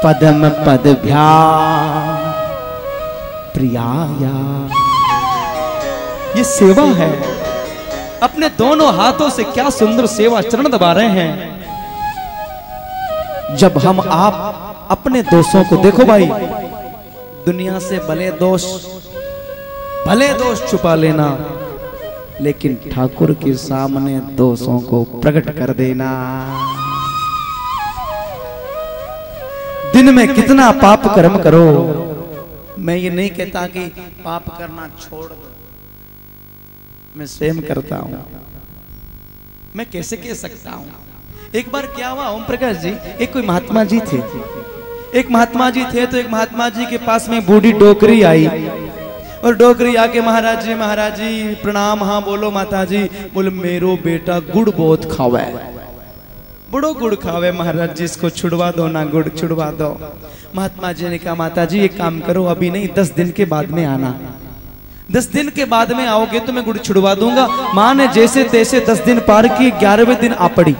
पदम पदभ्या प्रियाया। ये सेवा है। अपने दोनों हाथों से क्या सुंदर सेवा चरण दबा रहे हैं। जब हम आप अपने दोषों को देखो भाई, दुनिया से भले दोष छुपा लेना, लेकिन ठाकुर के सामने दोषों को प्रकट कर देना। दिन में कितना पाप कर्म करो, मैं ये नहीं कहता कि पाप करना छोड़ दो, मैं स्वयं करता हूं। मैं कैसे कह सकता हूं? एक बार क्या हुआ ओम प्रकाश जी, एक कोई महात्मा जी थे। एक महात्मा जी थे तो एक महात्मा जी के पास में बूढ़ी डोकरी आई और डोकरी आके महाराज जी प्रणाम। हाँ बोलो माता जी। बोले मेरो बेटा गुड़ बहुत खावे, बड़ो गुड़ खावे महाराज जी, इसको छुड़वा दो ना, गुड़ छुड़वा दो। महात्मा जी ने कहा माता जी एक काम करो, अभी नहीं 10 दिन के बाद में आना, 10 दिन के बाद में आओगे तो मैं गुड़ छुड़वा दूंगा। माँ ने जैसे तैसे 10 दिन पार किए, 11वें दिन आ पड़ी।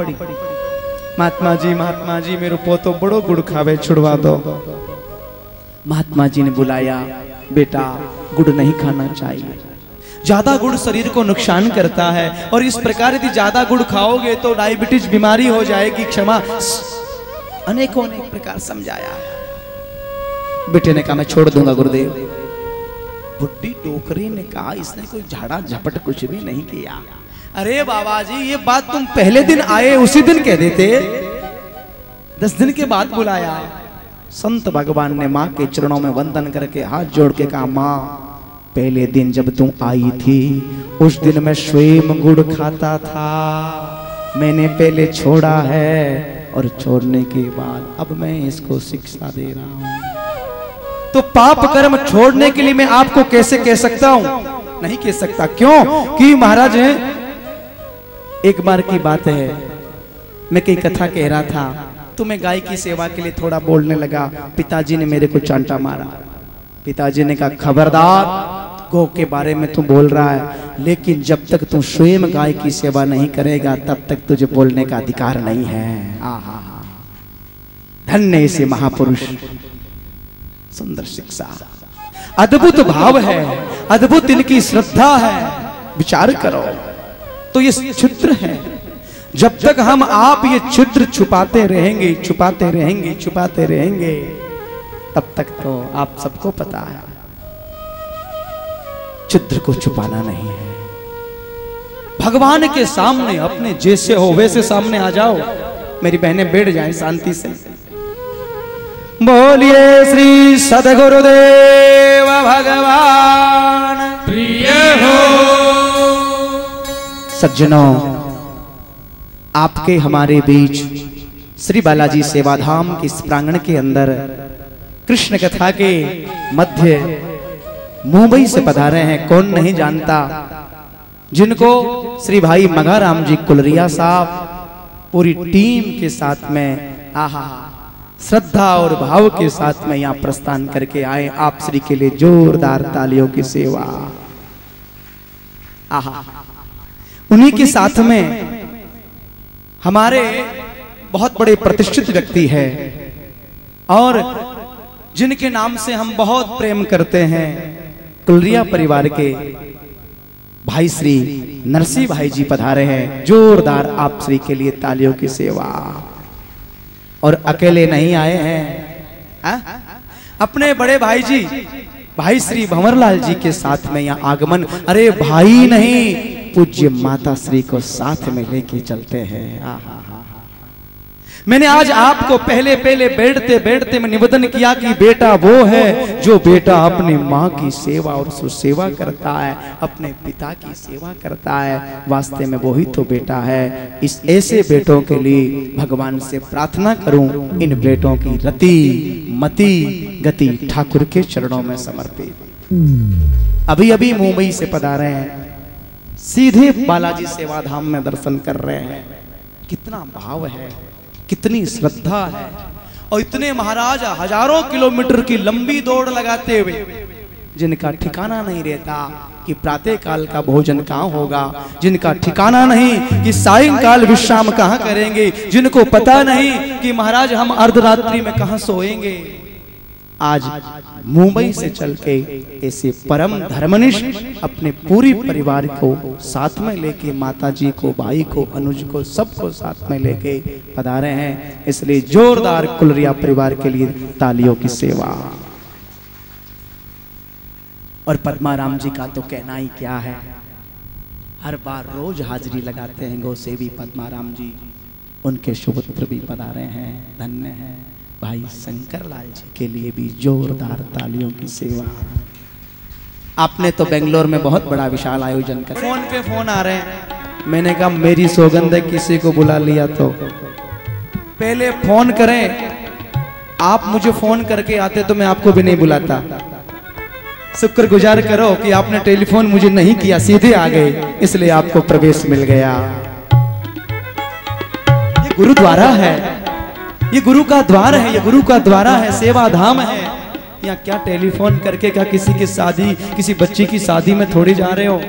महात्मा जी मेरे पोतो बड़ो गुड़ खावे, छुड़वा दो। महात्मा जी ने बुलाया, बेटा गुड़ नहीं खाना चाहिए, ज्यादा गुड़ शरीर को नुकसान करता है और इस प्रकार यदि ज्यादा गुड़ खाओगे तो डायबिटीज बीमारी हो जाएगी। क्षमा। अनेकों अनेक प्रकार समझाया। बेटे ने कहा मैं छोड़ दूंगा गुरुदेव। बुढ़ी डोकरी ने कहा इसने कोई झाड़ा झपट कुछ भी नहीं किया। अरे बाबा जी ये बात तुम पहले दिन आए उसी दिन कह देते, 10 दिन के बाद बुलाया। संत भगवान ने माँ के चरणों में वंदन करके हाथ जोड़ के कहा माँ पहले दिन जब तुम आई थी उस दिन मैं स्वयं गुड़ खाता था, मैंने पहले छोड़ा है और छोड़ने के बाद अब मैं इसको शिक्षा दे रहा हूं। तो पाप कर्म छोड़ने के लिए मैं आपको कैसे कह सकता हूं? नहीं कह सकता। क्यों? कि महाराज एक बार की बात है, मैं कई कथा कह रहा था तो मैं गाय की सेवा के लिए थोड़ा बोलने लगा। पिताजी ने मेरे को चांटा मारा। पिताजी ने कहा खबरदार, गौ के बारे में तू बोल रहा है, लेकिन जब तक तू स्वयं गाय की सेवा नहीं करेगा तब तक तुझे बोलने का अधिकार नहीं है। धन्य से महापुरुष। सुंदर शिक्षा, अद्भुत भाव है, अद्भुत इनकी श्रद्धा है। विचार करो तो ये छिद्र है। जब तक हम आप ये छिद्र छुपाते रहेंगे तब तक तो आप सबको पता है छिद्र को छुपाना नहीं है। भगवान के सामने अपने जैसे हो वैसे सामने आ जाओ। मेरी बहनें बैठ जाएं शांति से। बोलिए श्री सद्गुरुदेव भगवान प्रिय हो। सज्जनों, आपके हमारे बीच श्री बालाजी सेवाधाम के इस प्रांगण के अंदर कृष्ण कथा के मध्य मुंबई से पधारे हैं। कौन नहीं जानता जिनको श्री भाई मगाराम जी कुलरिया साहब पूरी टीम के साथ में श्रद्धा और भाव के साथ में यहाँ प्रस्थान करके आए। आप श्री के लिए जोरदार तालियों की सेवा। उन्हीं के साथ में हमारे बहुत बड़े प्रतिष्ठित व्यक्ति है और जिनके नाम से हम बहुत प्रेम करते हैं, कुलरिया परिवार के भाई श्री नरसिंह भाई जी पधारे हैं। जोरदार आप श्री के लिए तालियों की सेवा। और अकेले नहीं आए हैं, अपने बड़े भाई जी भाई श्री भंवरलाल जी के साथ में यहाँ आगमन। अरे भाई नहीं, पूज्य माता श्री को साथ में लेके चलते हैं। मैंने आज आपको पहले बैठते मैं निवेदन किया कि बेटा वो है जो बेटा अपनी माँ की सेवा और सुसेवा करता है, अपने पिता की सेवा करता है, वास्ते में वही तो बेटा है। इस ऐसे बेटों के लिए भगवान से प्रार्थना करूं, इन बेटों की रति मति गति ठाकुर के चरणों में समर्पित। अभी अभी मुंबई से पधारे हैं, सीधे बालाजी सेवाधाम में दर्शन कर रहे हैं। कितना भाव है, कितनी श्रद्धा है। और इतने महाराज हजारों किलोमीटर की लंबी दौड़ लगाते हुए जिनका ठिकाना नहीं रहता कि प्रातः काल का भोजन कहाँ होगा, जिनका ठिकाना नहीं कि सायंकाल विश्राम कहाँ करेंगे, जिनको पता नहीं कि महाराज हम अर्धरात्रि में कहाँ सोएंगे। आज मुंबई से चल के ऐसे परम धर्मनिष्ठ अपने पूरी परिवार को साथ में लेके, माता जी को, भाई को, अनुज को, सबको साथ में लेके पधारे हैं। इसलिए जोरदार कुलरिया परिवार के लिए तालियों की सेवा। और पद्माराम जी का तो कहना ही क्या है, हर बार रोज हाजिरी लगाते हैं गोसेवी पद्माराम जी। उनके सुपुत्र भी पधारे हैं, धन्य हैं। भाई शंकर लाल जी के लिए भी जोरदार तालियों की सेवा। आपने तो बेंगलोर में बहुत बड़ा विशाल आयोजन कर, फोन पे फोन आ रहे हैं। मैंने कहा मेरी सौगंध है, किसी को बुला लिया तो पहले फोन करें। आप मुझे फोन करके आते तो मैं आपको भी नहीं बुलाता। शुक्रगुजार करो कि आपने टेलीफोन मुझे नहीं किया, सीधे आ गए, इसलिए आपको प्रवेश मिल गया। ये गुरुद्वारा है, ये गुरु का द्वार है, ये गुरु का द्वारा है, सेवा धाम है। यहाँ क्या टेलीफोन करके क्या किसी की शादी, किसी बच्ची की शादी में थोड़ी जा रहे हो,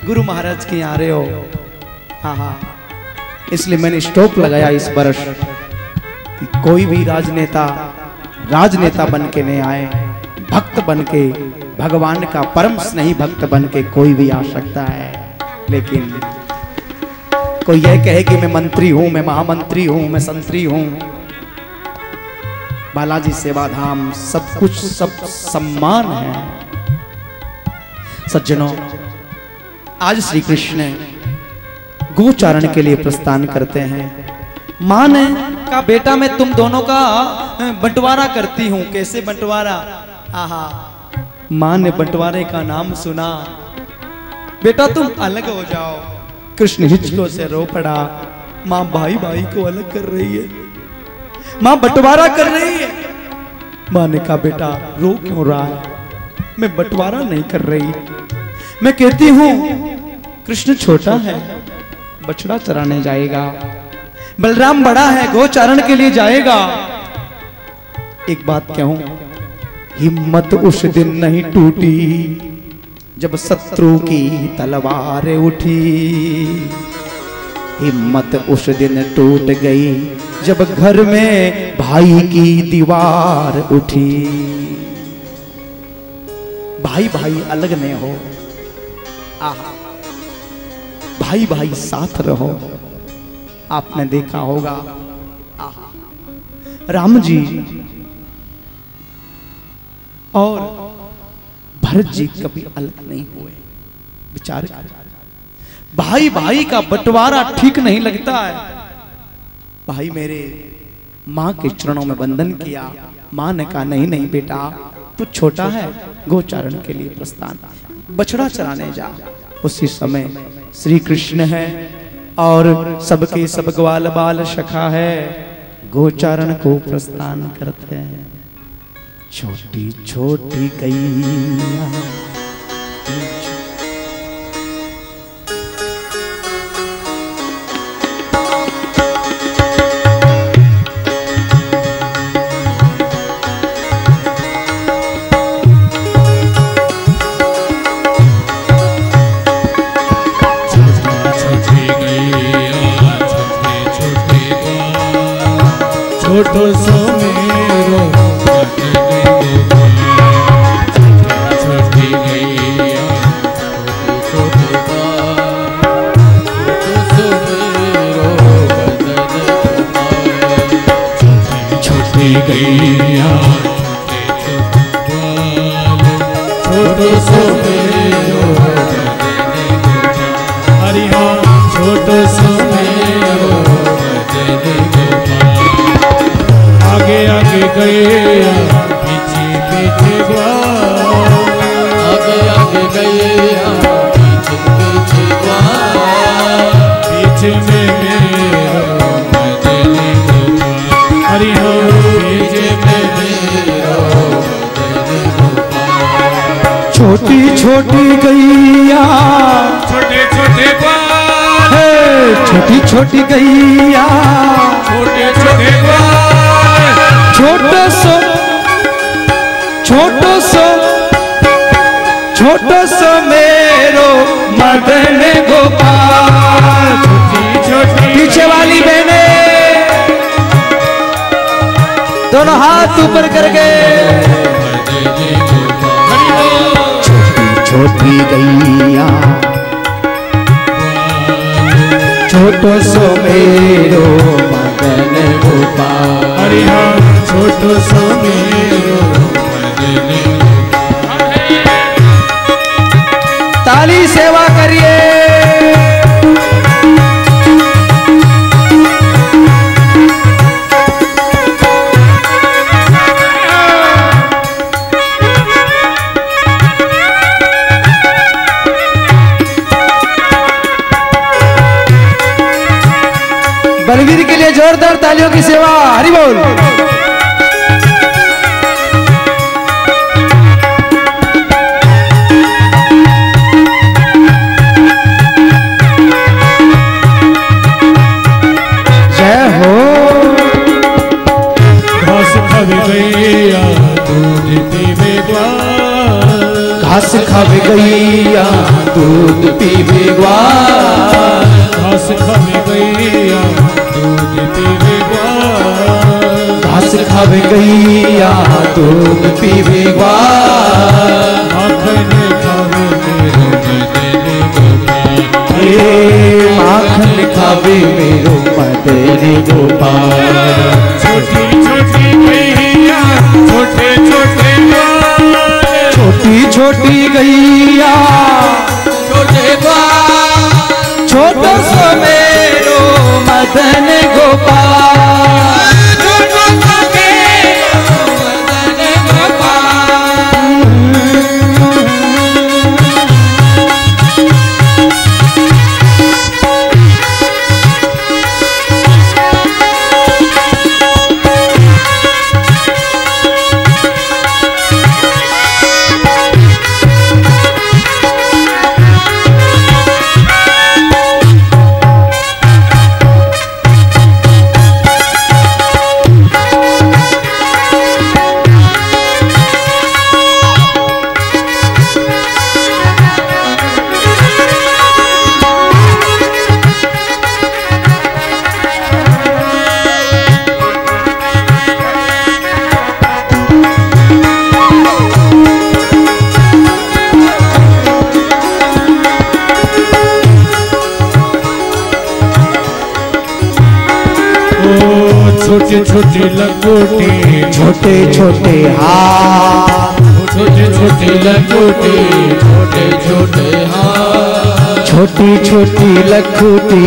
गुरु महाराज के यहाँ आ रहे हो। हाँ हाँ, इसलिए मैंने स्टॉप लगाया इस वर्ष कि कोई भी राजनेता बन के नहीं आए, भक्त बन के, भगवान का परम स्नेही भक्त बन के कोई भी आ सकता है। लेकिन कोई यह कहे कि मैं मंत्री हूं, मैं महामंत्री हूं, मैं संतरी हूं, बालाजी सेवाधाम सब कुछ, सब सम्मान है। सज्जनों, आज श्री कृष्ण गोचारण के लिए प्रस्थान करते हैं। मां ने कहा बेटा मैं तुम दोनों का बंटवारा करती हूं। कैसे बंटवारा? आहा, मां ने बंटवारे का नाम सुना, बेटा तुम अलग हो जाओ। कृष्ण हिचकों से रो पड़ा। मां भाई भाई को अलग कर रही है, मां बंटवारा कर रही है। मां ने कहा बेटा रो क्यों रहा है, मैं बंटवारा नहीं कर रही, मैं कहती हूं कृष्ण छोटा है, बछड़ा चराने जाएगा, बलराम बड़ा है, गोचारण के लिए जाएगा। एक बात कहूं, हिम्मत उस दिन नहीं टूटी जब शत्रु की तलवार उठी, हिम्मत उस दिन टूट गई जब घर में भाई की दीवार उठी। भाई भाई अलग नहीं हो, आहा, भाई भाई साथ रहो। आपने देखा होगा, आहा, राम जी और भरत जी कभी अलग नहीं हुए। विचार कर, भाई भाई का बंटवारा ठीक नहीं लगता है। भाई मेरे मां के चरणों में वंदन किया। मां ने कहा नहीं नहीं बेटा तू छोटा है, गोचारण के लिए प्रस्थान, बछड़ा चराने जा। उसी समय श्री कृष्ण है और सबके सब ग्वाल बाल सखा है, गोचारण को प्रस्थान करते हैं। छोटी छोटी गैया छोटो सो मेरो छोटी गैया छोटी गैया छोटो सो मेरो हरिहा छोटो सो मेरो आगे आगे गैया पीछे पीछे ग्वाल, आगे आगे गैया पीछे पीछे ग्वाल, पीछे में मेरो मदनी गोपाल, हरि हो पीछे में मेरो मदनी गोपाल। छोटी छोटी गैया छोटे छोटे ग्वाल, छोटी छोटी गैया छोटे छोटे ग्वाल, छोटो सो छोटो सो छोटो सो में मेरो मदन गोपाल। पीछे वाली बहने दोनों हाथ ऊपर करके छोटी छोटी गैया छोटो सो मेरो मदन गोपाल। हरि हाँ छोटो सो मेरो मदन गोपाल। ताली सेवा करिए। बलवीर के लिए जोरदार तालियों की सेवा। हरि बोल। जय हो। घास खा गैया दूध पीवे ग्वाल। घास खा गैया दूध पीवे ग्वाल। घास खा गैया दूध पीवे ग्वाल। घास खावे गैया दूध पीवे ग्वाल। माखन खावे मेरो मदन गोपाल। माखन खावे मेरो मदन गोपाल। छोटी छोटी गैया छोटे छोटे ग्वाल। छोटी छोटी गैया छोटे ग्वाल। छोटो सो मेरो मदन गोपाल। छोटो सो मेरो मदन गोपाल। छोटे छोटे लंगोटे छोटे छोटे हाथ। छोटे छोटे लंगोटे छोटे छोटे हाथ। छोटी छोटी लखोटी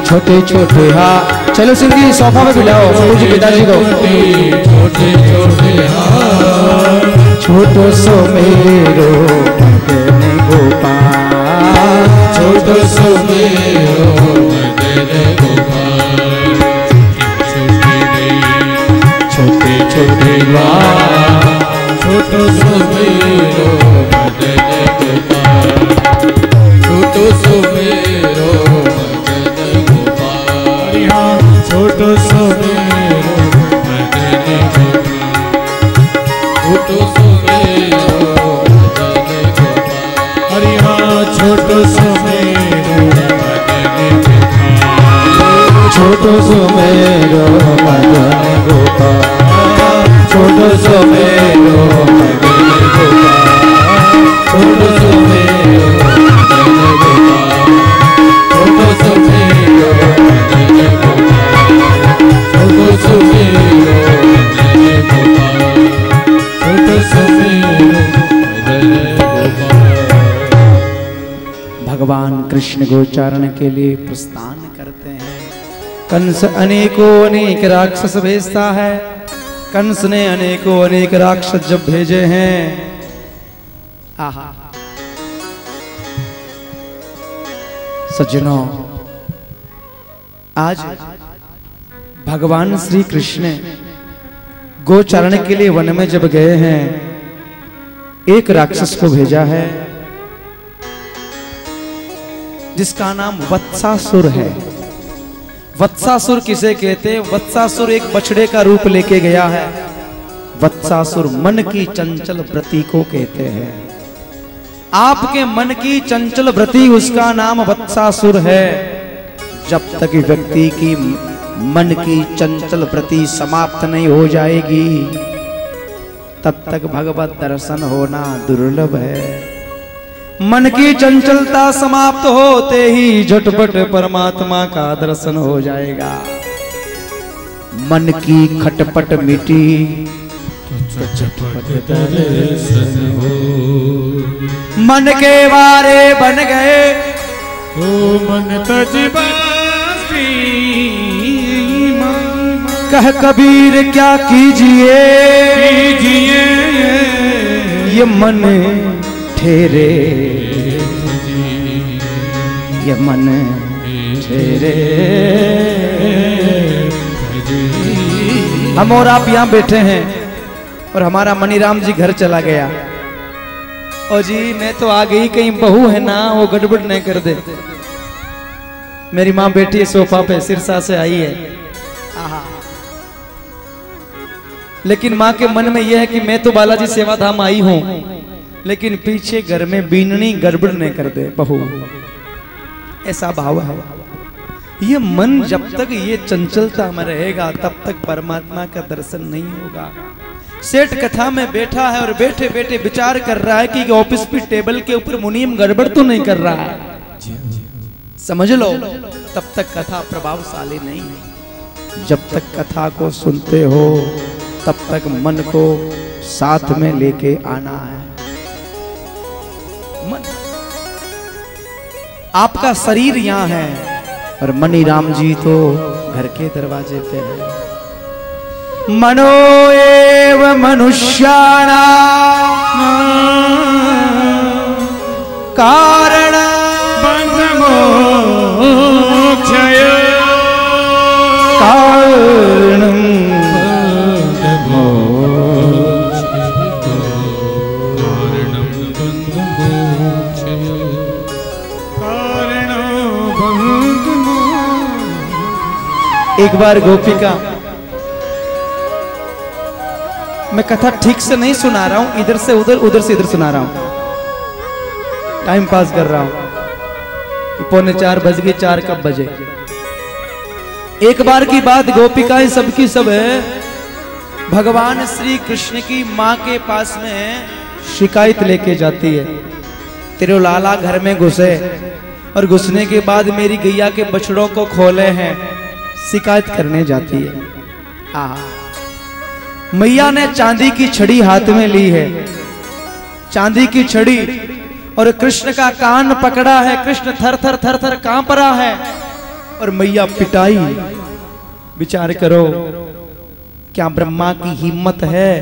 छोटे छोटे हाथ। चलो सिंधी सोफा में बिठाओ मुझे पिताजी को। छोटे छोटे हाथ। छोटो सो मेरो मदन गोपाल। छोटो सो मेरो मदन गोपाल। छोटे छोटे ग्वाल। छोटो सो मेरो मदन गोपाल। छोटो सो मेरो मदन गोपाल। हाँ छोटो सो मेरो मदन गोपाल। छोटो सो मेरो मदन गोपाल। हरि हाँ छोटो सो मेरो मदन गोपाल। छोटो सो मेरो मदन गोपाल। छोटो सो मेरो मदन गोपाल। छोटो सो मेरो मदन गोपाल। छोटो सो मेरो मदन गोपाल। छोटो सो मेरो मदन गोपाल। छोटो सो मेरो मदन गोपाल। भगवान कृष्ण गोचारण के लिए प्रस्थान करते हैं। कंस अनेकों अनेक राक्षस भेजता है। कंस ने अनेकों अनेक राक्षस जब भेजे हैं, आहा सज्जनों, आज भगवान श्री कृष्ण गोचारण के लिए वन में जब गए हैं, एक राक्षस को भेजा है जिसका नाम वत्सासुर है। वत्सासुर किसे कहते हैं? वत्सासुर एक बछड़े का रूप लेके गया है। वत्सासुर मन की चंचल वृत्ति को कहते हैं। आपके मन की चंचल वृत्ति उसका नाम वत्सासुर है। जब तक व्यक्ति की मन की चंचल वृत्ति समाप्त नहीं हो जाएगी तब तक भगवत दर्शन होना दुर्लभ है। मन की चंचलता समाप्त होते ही झटपट परमात्मा का दर्शन हो जाएगा। मन की खटपट मिटी दर्शन हो, मन के वारे बन गए ओ मन तज बासी, कह कबीर क्या कीजिए ये मन ठहरे, ये मन ठहरे। हम और आप यहाँ बैठे हैं और हमारा मनीराम जी घर चला गया। और जी मैं तो आ गई, कहीं बहू है ना वो गड़बड़ नहीं कर दे। मेरी माँ बैठी है सोफा पे, सिरसा से आई है। आहा। लेकिन माँ के मन में यह है कि मैं तो बालाजी सेवाधाम आई हूं, लेकिन पीछे घर में बीननी गड़बड़ नहीं कर दे बहू। ऐसा भाव है। ये मन जब तक ये चंचलता में रहेगा तब तक परमात्मा का दर्शन नहीं होगा। सेठ कथा में बैठा है और बैठे बैठे विचार कर रहा है कि ऑफिस की टेबल के ऊपर मुनीम गड़बड़ तो नहीं कर रहा है। समझ लो, तब तक कथा प्रभावशाली नहीं है। जब तक कथा को सुनते हो तब तक मन को साथ में लेके आना है। मन, आपका शरीर यहाँ है और मनीराम जी तो घर के दरवाजे पे है। मनो एव मनुष्याणां कारण बंध मोक्षय, कारणं एक बार गोपिका, मैं कथा ठीक से नहीं सुना रहा हूं, इधर से उधर उधर से इधर सुना रहा हूं, टाइम पास कर रहा हूं। 3:45 बज गए, 4 कब बजे। एक बार की बात, गोपिकाएं सबकी सब है, भगवान श्री कृष्ण की मां के पास में शिकायत लेके जाती है। तेरे लाला घर में घुसे और घुसने के बाद मेरी गैया के बछड़ों को खोले हैं, शिकायत करने जाती है। आहा, मैया ने चांदी की छड़ी हाथ में ली है, चांदी की छड़ी, और कृष्ण का कान पकड़ा है। कृष्ण थर थर थर थर कांप रहा है और मैया पिटाई। विचार करो, क्या ब्रह्मा की हिम्मत है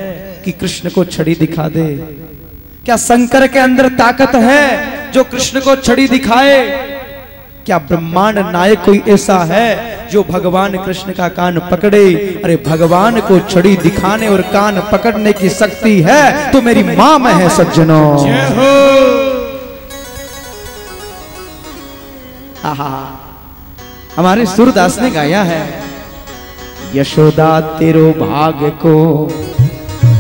कि कृष्ण को छड़ी दिखा दे? क्या शंकर के अंदर ताकत है जो कृष्ण को छड़ी दिखाए? क्या ब्रह्मांड नायक कोई ऐसा है जो भगवान कृष्ण का कान पकड़े? अरे भगवान को छड़ी दिखाने और कान पकड़ने की शक्ति है तो मेरी मां में है सज्जनों। आहा, हमारे सूरदास ने गाया है, यशोदा तेरो भाग्य को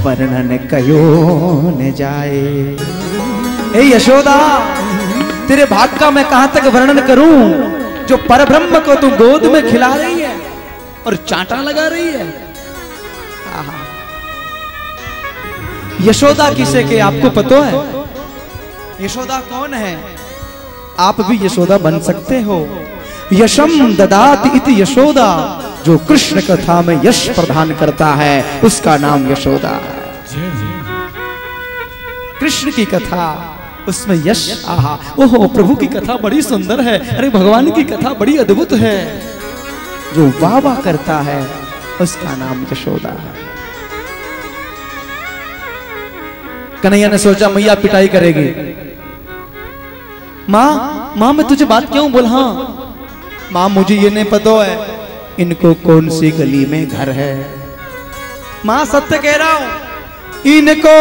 वर्णन कयो न जाए। ए यशोदा, तेरे भाग का मैं कहां तक वर्णन करूं जो परब्रह्म को तू गोद में खिला रही है और चांटा लगा रही है। आहा, यशोदा किसे के आपको पता है? यशोदा कौन है? आप भी यशोदा बन सकते हो। यशम ददाति इति यशोदा, जो कृष्ण कथा में यश प्रदान करता है उसका नाम यशोदा है। कृष्ण की कथा, उसमें यश। आहा, ओहो, प्रभु की कथा बड़ी सुंदर है, अरे भगवान की कथा बड़ी अद्भुत है। जो वाह वाह करता है उसका नाम यशोदा है। कन्हैया ने सोचा मैया पिटाई करेगी। माँ माँ मैं तुझे बात क्यों बोल? हाँ माँ, मुझे ये नहीं पता है इनको कौन सी गली में घर है। माँ सत्य कह रहा हूं, इनको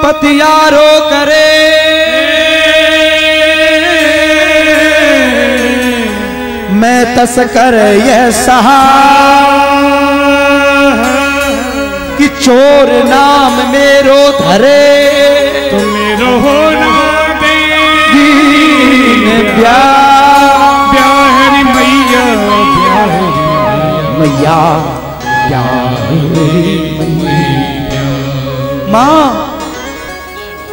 पतियारो करे मैं तस्कर यह सहा कि चोर नाम मेरो धरे तो मेरो हो नाम प्यारी मैया मैया माँ,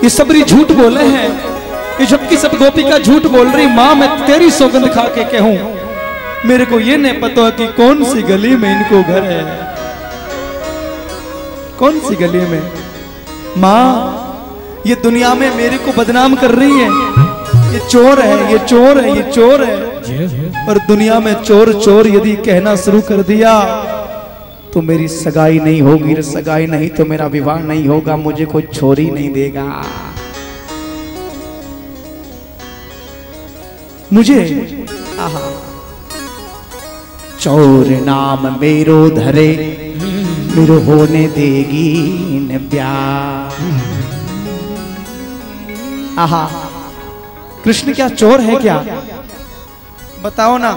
ये सबरी झूठ बोले हैं, ये सबकी सब गोपिका झूठ बोल रही। माँ मैं तेरी सौगंध खा के कहूं, मेरे को ये नहीं पता कि कौन सी गली में इनको घर है, कौन सी गली में। माँ ये दुनिया में मेरे को बदनाम कर रही है, ये चोर है, ये चोर है, ये चोर है। और दुनिया में चोर चोर यदि कहना शुरू कर दिया तो मेरी सगाई नहीं होगी, सगाई नहीं तो मेरा विवाह नहीं होगा, मुझे कोई छोरी नहीं देगा। मुझे आहा चोर नाम मेरो धरे, मेरो होने देगी न ब्याह। आहा कृष्ण क्या चोर है क्या? बताओ ना,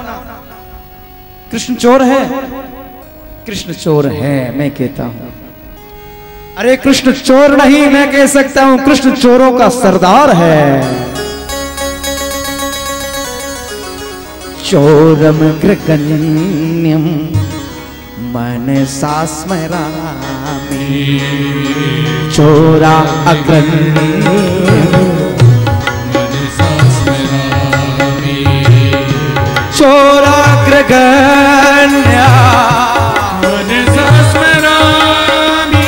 कृष्ण चोर है? कृष्ण चोर है, मैं कहता हूं। अरे कृष्ण चोर नहीं, मैं कह सकता हूं कृष्ण चोरों का सरदार है। चोरम कृकन्यम मनसा स्मरामि, चोरा अग्रण्यम चोराग्रगण्या मनसा स्मरामि,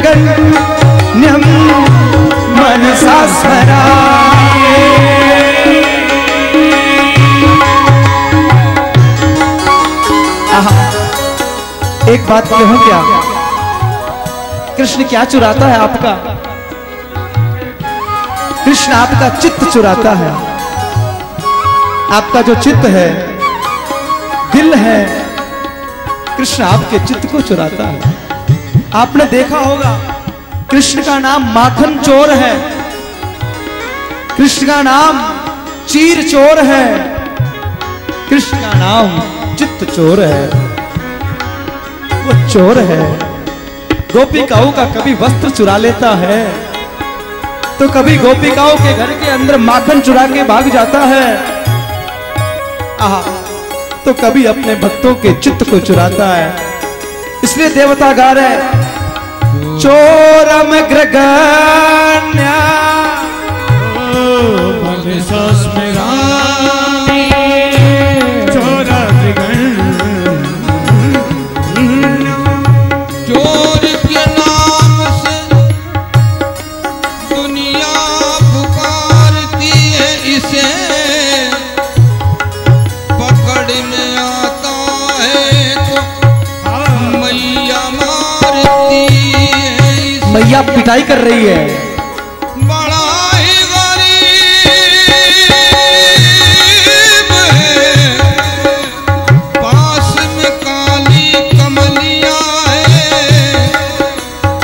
चोराग्रगण्यम मनसा स्मरामि। एक बात कहूं क्या, कृष्ण क्या चुराता है आपका? कृष्ण आपका चित्त चुराता है। आपका जो चित्त है, दिल है, कृष्ण आपके चित्त को चुराता है। आपने देखा होगा कृष्ण का नाम माखन चोर है, कृष्ण का नाम चीर चोर है, कृष्ण का नाम चित्त चोर है। वो चोर है, गोपिकाओं का कभी वस्त्र चुरा लेता है, तो कभी गोपिकाओं के घर के अंदर माखन चुरा के भाग जाता है, आहा, तो कभी अपने भक्तों के चित्त को चुराता है। इसलिए देवता गा रहे चोरम ग्रगण्या मनसा स्मरामि, चोरा चोर के नाम से दुनिया पुकारती है, इसे पकड़ में आता है तो मैया मारती है। मैया पिटाई कर रही है। बड़ा ही गरीब है, पास में काली कमलियां है,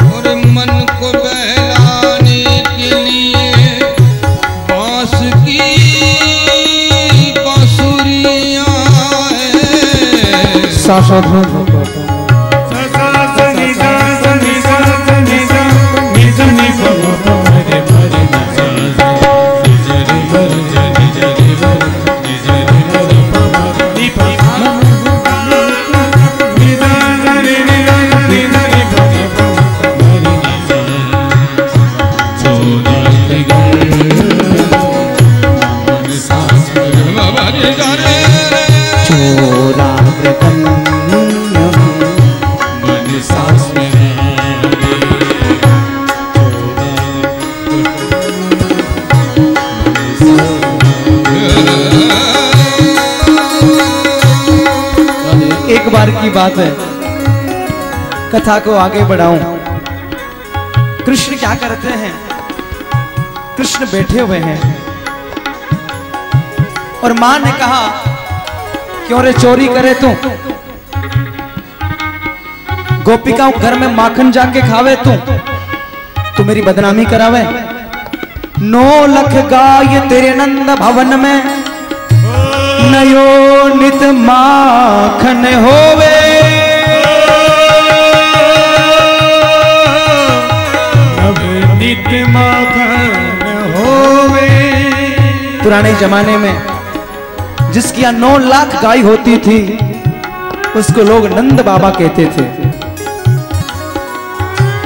और मन को बहलाने के लिए बांस की बांसुरियां है। सासा एक बार की बात है, कथा को आगे बढ़ाऊं। कृष्ण क्या करते हैं? कृष्ण बैठे हुए हैं और मां ने कहा क्यों रे चोरी करे तू, गोपिकाओं घर में माखन जाके खावे तू मेरी बदनामी करावे। 9 लख गाय तेरे नंद भवन में, नयो नित माखन होवे। नित माखन होवे। पुराने जमाने में जिसकी यहाँ 9 लाख गाय होती थी उसको लोग नंद बाबा कहते थे।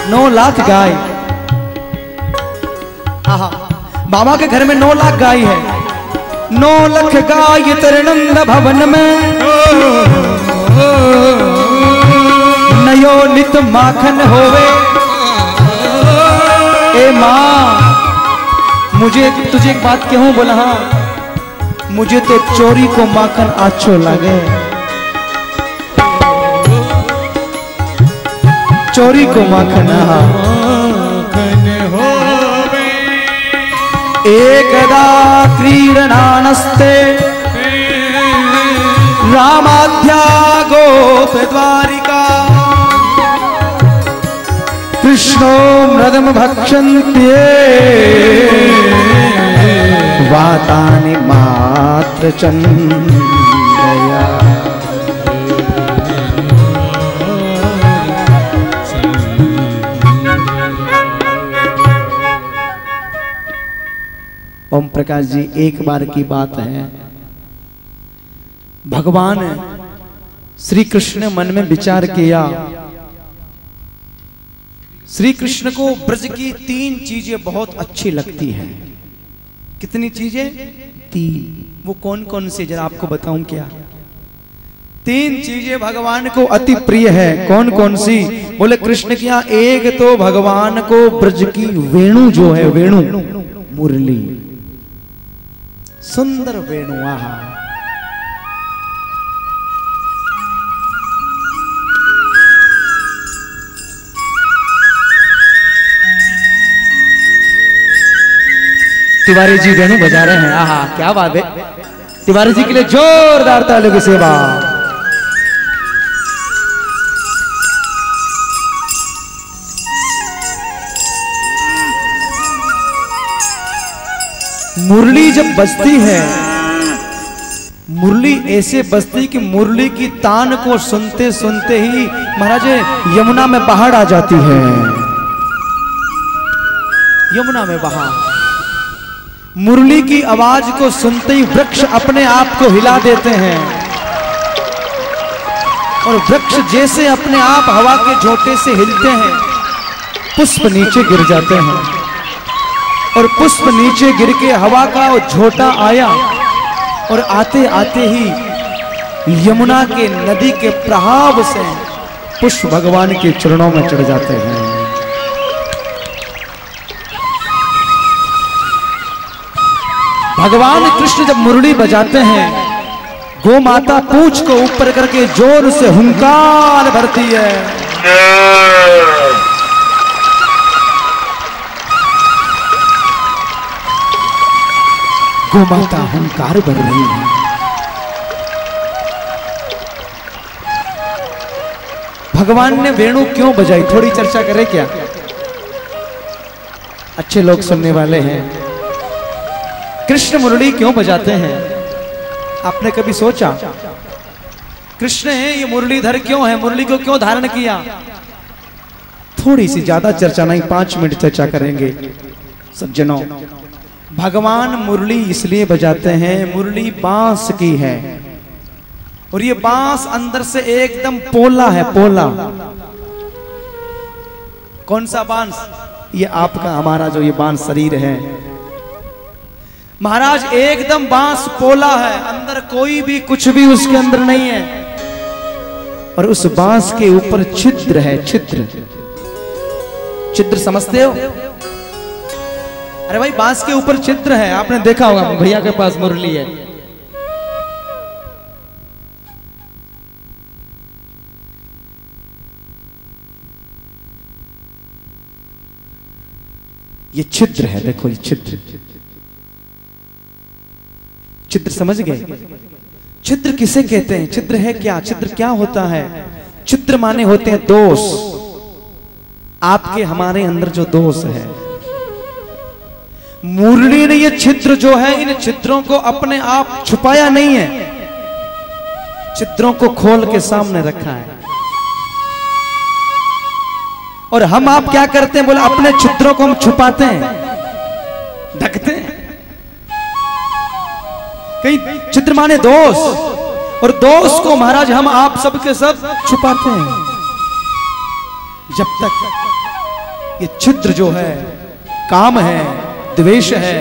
9 लाख गाय, आहा, बाबा के घर में 9 लाख गाय है। 9 लख गाय तेरे नंद भवन में, नयो नित माखन होवे। ए माँ, मुझे तुझे एक बात कहूं, बोला हाँ, मुझे तो चोरी को माखन अच्छो लगे। चोरी को माखन होवे। एकदा क्रीडनानस्ते रामाध्या गोप द्वारिका, कृष्णो मृदम भक्षन्ते वातानि मात्र चंदया। ओम प्रकाश जी, एक बार की बात है, भगवान श्री कृष्ण ने मन में विचार किया, श्री कृष्ण को ब्रज की 3 चीजें बहुत अच्छी लगती हैं। कितनी चीजें? 3। वो कौन कौन सी, जरा आपको बताऊं क्या? 3 चीजें भगवान को अति प्रिय है। कौन कौन सी? बोले कृष्ण की यहाँ एक तो भगवान को ब्रज की वेणु जो है, वेणु मुरली, सुंदर वेणु, आहा। तिवारी जी वेणु बजा रहे हैं, आहा क्या बात है। तिवारी जी के लिए जोरदार तालियों की सेवा। मुरली जब बजती है, मुरली ऐसे बजती कि मुरली की तान को सुनते सुनते ही महाराज यमुना में बाढ़ आ जाती है। यमुना में बाढ़, मुरली की आवाज को सुनते ही वृक्ष अपने आप को हिला देते हैं, और वृक्ष जैसे अपने आप हवा के झोंके से हिलते हैं, पुष्प नीचे गिर जाते हैं, और पुष्प नीचे गिर के हवा का झोंका आया, और आते आते ही यमुना के नदी के प्रभाव से पुष्प भगवान के चरणों में चढ़ जाते हैं। भगवान कृष्ण जब मुरली बजाते हैं, गो माता पूंछ को ऊपर करके जोर से हुंकार भरती है। गो माता हुंकार भर रही है। भगवान ने वेणु क्यों बजाई, थोड़ी चर्चा करें क्या? अच्छे लोग सुनने वाले हैं। कृष्ण मुरली क्यों बजाते हैं? आपने कभी सोचा? कृष्ण है ये मुरलीधर क्यों है, मुरली को क्यों धारण किया? थोड़ी सी, ज्यादा चर्चा नहीं, 5 मिनट चर्चा करेंगे सज्जनों। भगवान मुरली इसलिए बजाते हैं, मुरली बांस की है, और ये बांस अंदर से एकदम पोला है, पोला। कौन सा बांस? ये आपका हमारा जो ये बांस शरीर है महाराज, एकदम बांस पोला है, अंदर कोई भी कुछ भी उसके अंदर नहीं है, और उस बांस के ऊपर छिद्र है। छिद्र, छिद्र समझते हो? अरे भाई, बांस के ऊपर छिद्र है, आपने देखा होगा, भैया के पास मुरली है। ये छिद्र है, देखो ये छिद्र। छिद्र समझ गए? छिद्र किसे कहते हैं? छिद्र है क्या? छिद्र क्या होता है? छिद्र माने होते हैं दोष। आपके हमारे अंदर जो दोष है, मुरली ने ये छिद्र जो है, इन छिद्रों को अपने आप छुपाया नहीं है, छिद्रों को खोल के सामने रखा है। और हम आप क्या करते हैं? बोले अपने छिद्रों को हम छुपाते हैं, ढकते हैं। कई छिद्र माने दोष, और दोष को महाराज हम आप सब के सब छुपाते हैं। जब तक ये छिद्र जो है, काम है, द्वेष है,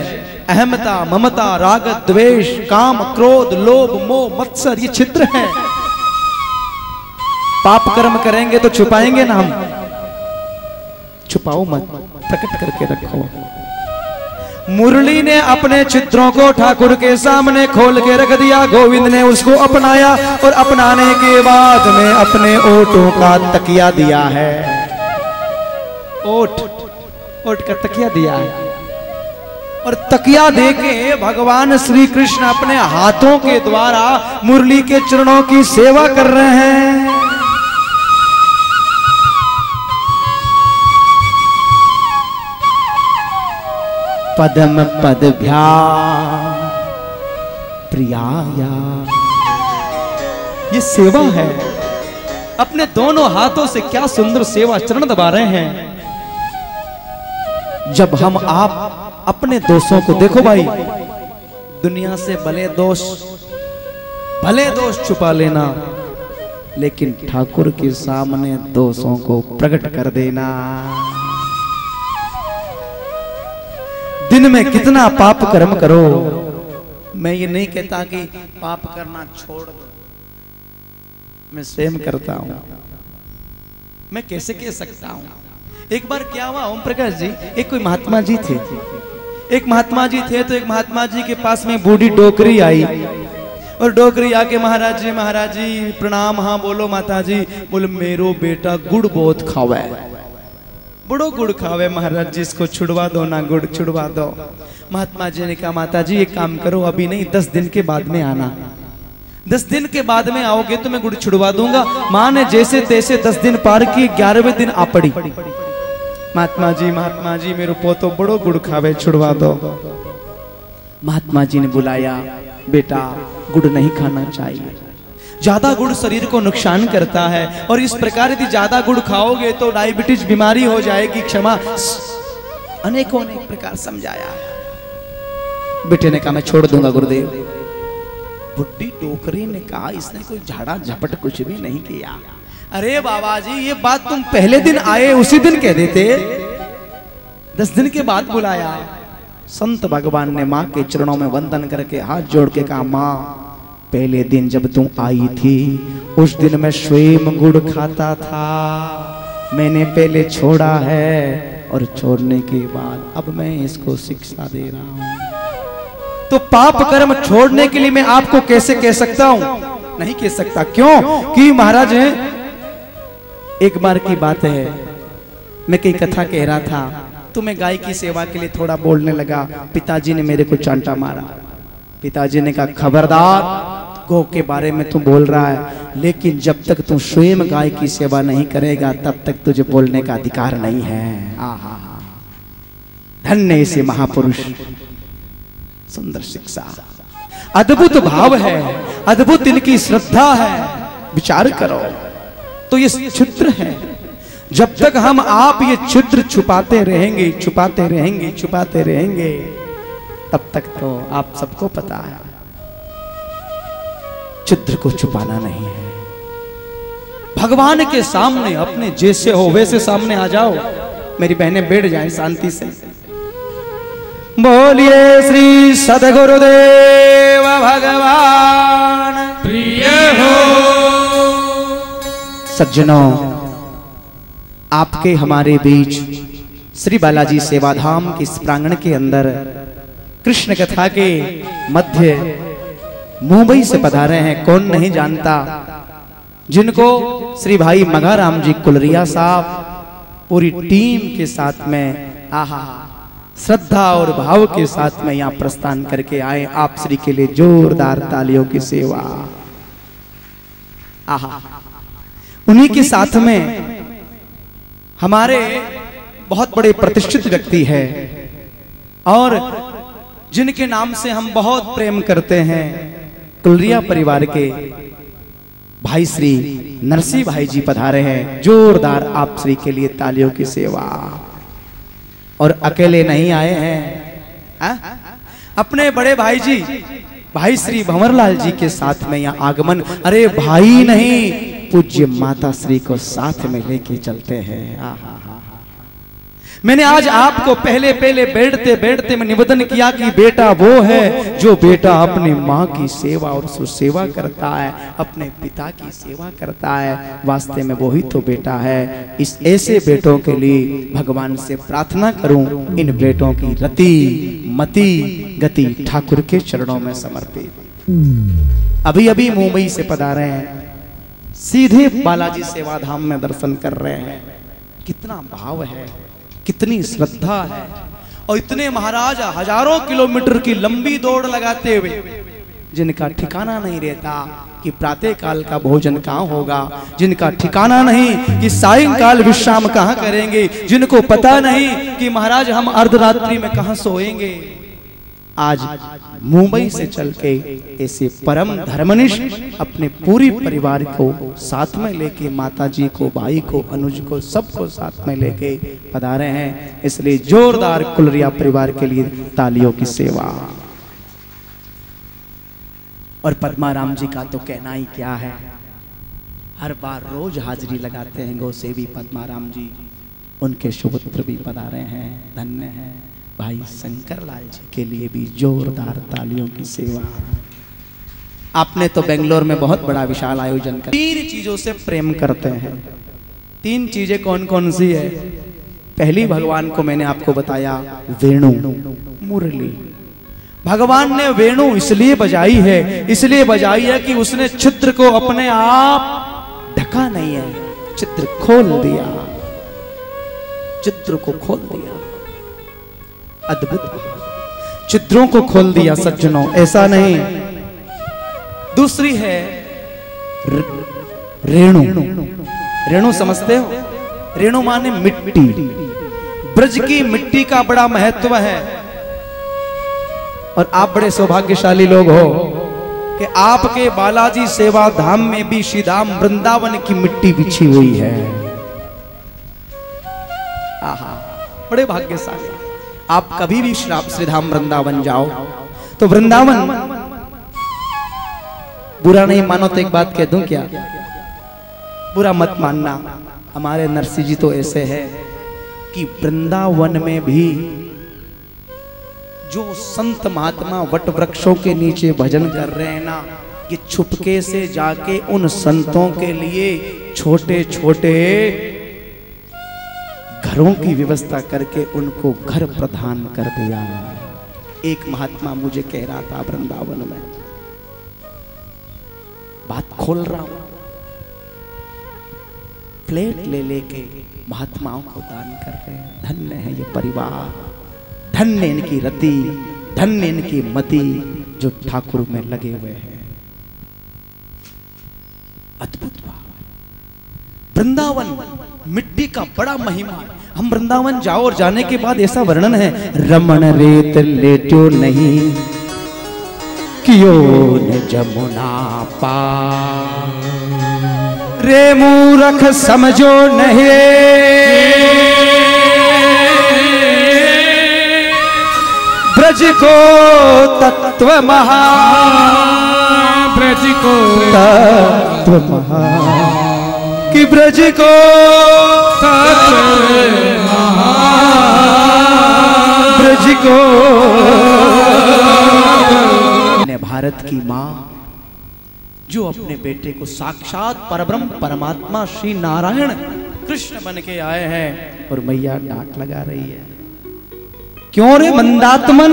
अहमता, ममता, राग, द्वेष, काम, क्रोध, लोभ, मोह, मत्सर, ये छिद्र है। पाप कर्म करेंगे तो छुपाएंगे ना हम, छुपाओ मत, प्रकट करके रखो। मुरली ने अपने छिद्रों को ठाकुर के सामने खोल के रख दिया। गोविंद ने उसको अपनाया और अपनाने के बाद में अपने ओठों का तकिया दिया है। ओठ का तकिया दिया है, और तकिया देके भगवान श्री कृष्ण अपने हाथों के द्वारा मुरली के चरणों की सेवा कर रहे हैं। पदम पदभ्या प्रियाया, ये सेवा है। अपने दोनों हाथों से क्या सुंदर सेवा, चरण दबा रहे हैं। जब हम आप अपने दोषों को देखो भाई, दुनिया से भले दोष छुपा लेना, लेकिन ठाकुर के सामने दोषों को प्रकट कर देना। दिन में कितना पाप कर्म करो, मैं ये नहीं कहता कि पाप करना छोड़ दो, मैं स्वयं करता हूं। मैं कैसे कह सकता हूं? एक बार क्या हुआ ओम प्रकाश जी, एक कोई महात्मा जी थे, तो एक महात्मा जी के पास में बूढ़ी डोकरी आई, और डोकरी आके महाराज जी प्रणाम। हाँ बोलो माता जी। बोले मेरो बेटा गुड़ बहुत खावे, बड़ो गुड़ खावे महाराज जी, इसको छुड़वा दो ना, गुड़ छुड़वा दो। महात्मा जी ने कहा माता जी एक काम करो, अभी नहीं 10 दिन के बाद में आना, 10 दिन के बाद में आओगे तो मैं गुड़ छुड़वा दूंगा। माँ ने जैसे तैसे 10 दिन पार किए, 11वें दिन आ पड़ी। महात्मा जी मेरे पोतो बड़ो गुड़ खावे, छुड़वा दो। महात्मा जी ने बुलाया, बेटा गुड़ नहीं खाना चाहिए, ज्यादा गुड़ शरीर को नुकसान करता है, और इस प्रकार यदि ज्यादा गुड़ खाओगे तो डायबिटीज बीमारी हो जाएगी। क्षमा, अनेकों अनेक प्रकार समझाया। बेटे ने कहा मैं छोड़ दूंगा गुरुदेव। बुढ़ी डोकरी ने कहा इसने कोई झाड़ा झपट कुछ भी नहीं किया। अरे बाबा जी ये बात तुम पहले दिन आए उसी दिन कह देते, 10 दिन के बाद बुलाया। संत भगवान ने माँ के चरणों में वंदन करके हाथ जोड़ के कहा माँ पहले दिन जब तुम आई थी उस दिन मैं स्वयं गुड़ खाता था, मैंने पहले छोड़ा है और छोड़ने के बाद अब मैं इसको शिक्षा दे रहा हूं। तो पाप कर्म छोड़ने के लिए मैं आपको कैसे कह सकता हूं? नहीं कह सकता। क्यों? कि महाराज एक बार की बात है, मैं कई कथा कह रहा था तो मैं गाय की सेवा के लिए थोड़ा बोलने लगा। पिताजी ने मेरे को चांटा मारा। पिताजी ने कहा खबरदार, गौ के बारे में तू बोल रहा है, लेकिन जब तक तू स्वयं गाय की सेवा नहीं करेगा तब तक तुझे बोलने का अधिकार नहीं है। आहा, धन्य से महापुरुष, सुंदर शिक्षा, अद्भुत भाव है, अद्भुत इनकी श्रद्धा है। विचार करो तो ये छिद्र है। जब तक हम आप ये छिद्र छुपाते रहेंगे, छुपाते रहेंगे, छुपाते रहेंगे, तब तक तो आप सबको पता है छिद्र को छुपाना नहीं है। भगवान के सामने अपने जैसे हो वैसे सामने आ जाओ। मेरी बहनें बैठ जाएं शांति से। बोलिए श्री सद्गुरुदेव भगवान प्रिय हो। सज्जनों, आपके हमारे बीच श्री बालाजी सेवाधाम के इस प्रांगण के अंदर कृष्ण कथा के मध्य मुंबई से पधारे हैं, कौन नहीं जानता, जिनको श्री भाई मघाराम जी कुलरिया साहब पूरी टीम के साथ में आहा श्रद्धा और भाव के साथ में यहाँ प्रस्थान करके आए। आप श्री के लिए जोरदार तालियों की सेवा। आहा, उन्हीं के साथ में हमारे बहुत बड़े प्रतिष्ठित व्यक्ति है और जिनके नाम से हम बहुत प्रेम करते हैं, कुलरिया परिवार के भाई श्री नरसिंह भाई जी पधारे हैं। जोरदार आप श्री के लिए तालियों की सेवा। और अकेले नहीं आए हैं, अपने बड़े भाई जी भाई श्री भंवरलाल जी के साथ में यहाँ आगमन। अरे भाई नहीं, पूज्य माता श्री को साथ में लेके चलते हैं। मैंने आज आपको पहले बैठते बैठते मैं निवेदन किया कि बेटा वो है जो बेटा अपनी माँ की सेवा और सुसेवा करता है, अपने पिता की सेवा करता है, वास्ते में वही तो बेटा है। इस ऐसे बेटों के लिए भगवान से प्रार्थना करूं, इन बेटों की रति मति गति ठाकुर के चरणों में समर्पित। अभी अभी मुंबई से पधारे हैं, सीधे बालाजी सेवा धाम में दर्शन कर रहे हैं। कितना भाव है, कितनी श्रद्धा है। और इतने महाराज हजारों किलोमीटर की लंबी दौड़ लगाते हुए, जिनका ठिकाना नहीं रहता कि प्रातः काल का भोजन कहाँ होगा, जिनका ठिकाना नहीं कि सायंकाल विश्राम कहाँ करेंगे, जिनको पता नहीं कि महाराज हम अर्धरात्रि में कहाँ सोएंगे। आज मुंबई से चल के ऐसे परम धर्मनिष्ठ अपने पूरी परिवार को साथ में लेके, माता जी को, भाई को, अनुज को, सबको साथ में लेके पधारे हैं। इसलिए जोरदार कुलरिया परिवार के लिए तालियों की सेवा। और पद्माराम जी का तो कहना ही क्या है, हर बार रोज हाजिरी लगाते हैं गौसेवी पद्माराम जी। उनके सुपुत्र भी पधारे हैं, धन्य है। भाई शंकर लाल जी के लिए भी जोरदार तालियों की सेवा। आपने तो बेंगलोर में बहुत बड़ा विशाल आयोजन कर, 3 चीजों से प्रेम करते हैं। 3 चीजें कौन कौन सी है? पहली भगवान को मैंने आपको बताया, वेणु मुरली। भगवान ने वेणु इसलिए बजाई है कि उसने छिद्र को अपने आप ढका नहीं है, छिद्र खोल दिया, छिद्र को खोल दिया। अद्भुत, छिद्रों को खोल दिया सज्जनों, ऐसा नहीं। दूसरी है रेणु। रेणु समझते हो? रेणु माने मिट्टी। ब्रज की मिट्टी का बड़ा महत्व है। और आप बड़े सौभाग्यशाली लोग हो कि आपके बालाजी सेवा धाम में भी श्री धाम वृंदावन की मिट्टी बिछी हुई है। आहा, बड़े भाग्यशाली। आप कभी भी श्रीधाम वृंदावन जाओ तो वृंदावन, बुरा नहीं मानो तो एक बात कह दूं क्या, बुरा मत मानना। हमारे नरसिंह जी तो ऐसे है कि वृंदावन में भी जो संत महात्मा वट वृक्षों के नीचे भजन कर रहे हैं ना, ये छुपके से जाके उन संतों के लिए छोटे छोटे घरों की व्यवस्था करके उनको घर प्रदान कर दिया। एक महात्मा मुझे कह रहा था वृंदावन में, बात खोल रहा हूं, फ्लैट ले लेके महात्माओं को दान कर रहे हैं। धन्य है ये परिवार, धन्य इनकी रति, धन्य इनकी मति जो ठाकुर में लगे हुए हैं। अद्भुत बात। वृंदावन मिट्टी का बड़ा महिमा है। हम वृंदावन जाओ और जाने के बाद ऐसा वर्णन है, रमण रेत लेटो नहीं कियो न जमुना पार, रे मूरख समझो नहीं ब्रज को तत्व महा, ब्रज को तत्व महा, कि ब्रज को ब्रज को। भारत की माँ जो अपने बेटे को साक्षात परब्रह्म परमात्मा श्री नारायण कृष्ण बन के आए हैं, और मैया डांट लगा रही है, क्यों रे मंदात्मन,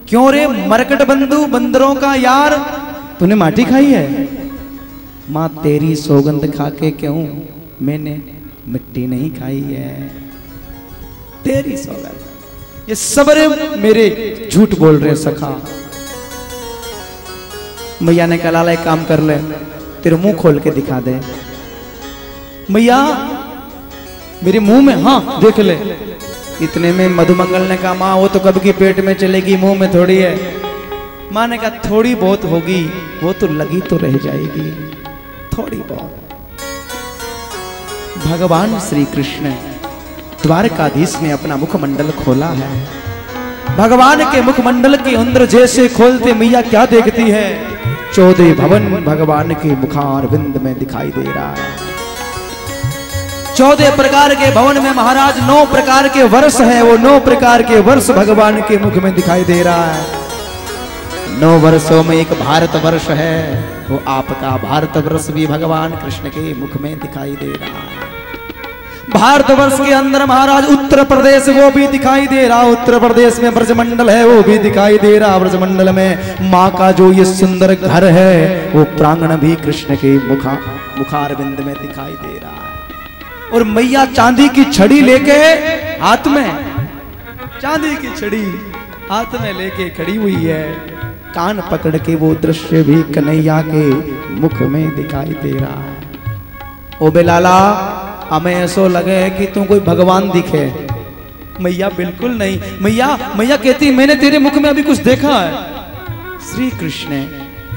क्यों रे मरकट बंधु बंदरों का यार, तूने माटी खाई है? माँ तेरी सौगंध खा के क्यों, मैंने मिट्टी नहीं खाई है, तेरी सौगंध। ये सबरे मेरे झूठ बोल रहे सखा। मैया ने कहा एक काम कर ले, तेरे मुंह खोल के दिखा दे। मैया मेरे मुंह में, हाँ देख ले। इतने में मधुमंगल ने कहा माँ वो तो कब की पेट में चलेगी, मुंह में थोड़ी है। माँ ने कहा थोड़ी बहुत होगी, वो तो लगी तो रह जाएगी, थोड़ी बहुत। भगवान श्री कृष्ण द्वारकाधीश ने अपना मुखमंडल खोला है। भगवान के मुखमंडल के अंदर जैसे खोलते मैया क्या देखती है, 14 भवन भगवान के मुखार बिंद में दिखाई दे रहा है। 14 प्रकार के भवन में महाराज 9 प्रकार के वर्ष है, वो 9 प्रकार के वर्ष भगवान के मुख में दिखाई दे रहा है। 9 वर्षों में एक भारत वर्ष है, वो आपका भारत वर्ष भी भगवान कृष्ण के मुख में दिखाई दे रहा है। भारत वर्ष के अंदर महाराज उत्तर प्रदेश वो भी दिखाई दे रहा, उत्तर प्रदेश में ब्रजमंडल है वो भी दिखाई दे रहा। ब्रजमंडल में माँ का जो ये सुंदर घर है, वो प्रांगण भी कृष्ण के मुखार बिंद में दिखाई दे रहा है। और मैया चांदी की छड़ी लेके हाथ में, चांदी की छड़ी हाथ में लेके खड़ी हुई है। कान पकड़ के वो दृश्य भी कन्हैया के मुख में दिखाई दे रहा है। ओ बेलाला, हमें ऐसा लगे कि तू कोई भगवान दिखे। मैया बिल्कुल नहीं। मैया कहती मैंने तेरे मुख में अभी कुछ देखा है। श्री कृष्ण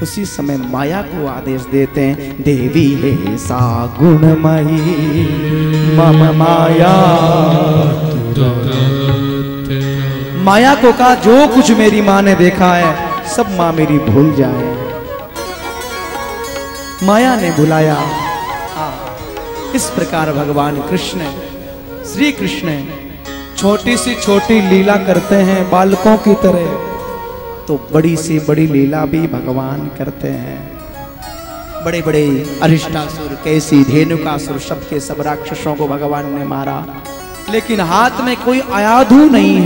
उसी समय माया को आदेश देते हैं, देवी है सा गुणमयी मम माया। माया को कहा जो कुछ मेरी माँ ने देखा है सब माँ मेरी भूल जाए। माया ने बुलाया। इस प्रकार भगवान कृष्ण श्री कृष्ण छोटी सी छोटी लीला करते हैं बालकों की तरह, तो बड़ी सी बड़ी लीला भी भगवान करते हैं। बड़े बड़े अरिष्टासुर, कैसी धेनुकासुर, सबके सब राक्षसों को भगवान ने मारा, लेकिन हाथ में कोई आयाधु नहीं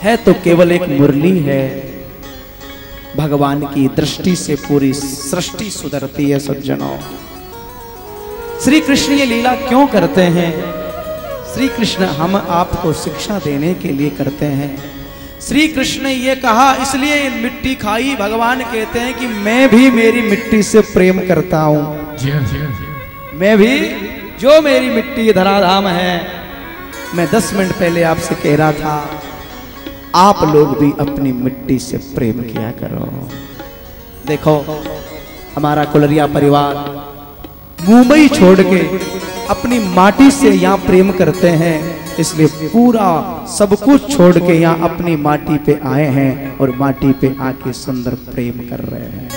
है तो केवल एक मुरली है। भगवान की दृष्टि से पूरी सृष्टि सुधरती है। सज्जनों, श्री कृष्ण ये लीला क्यों करते हैं? श्री कृष्ण हम आपको शिक्षा देने के लिए करते हैं। श्री कृष्ण ने ये कहा इसलिए मिट्टी खाई। भगवान कहते हैं कि मैं भी मेरी मिट्टी से प्रेम करता हूं। मैं भी, जो मेरी मिट्टी धराधाम है। मैं 10 मिनट पहले आपसे कह रहा था, आप लोग भी अपनी मिट्टी से प्रेम किया करो। देखो, हमारा कुलरिया परिवार मुंबई छोड़ के अपनी माटी से यहाँ प्रेम करते हैं, इसलिए पूरा सब कुछ छोड़ के यहाँ अपनी माटी पे आए हैं और माटी पे आके सुंदर प्रेम कर रहे हैं।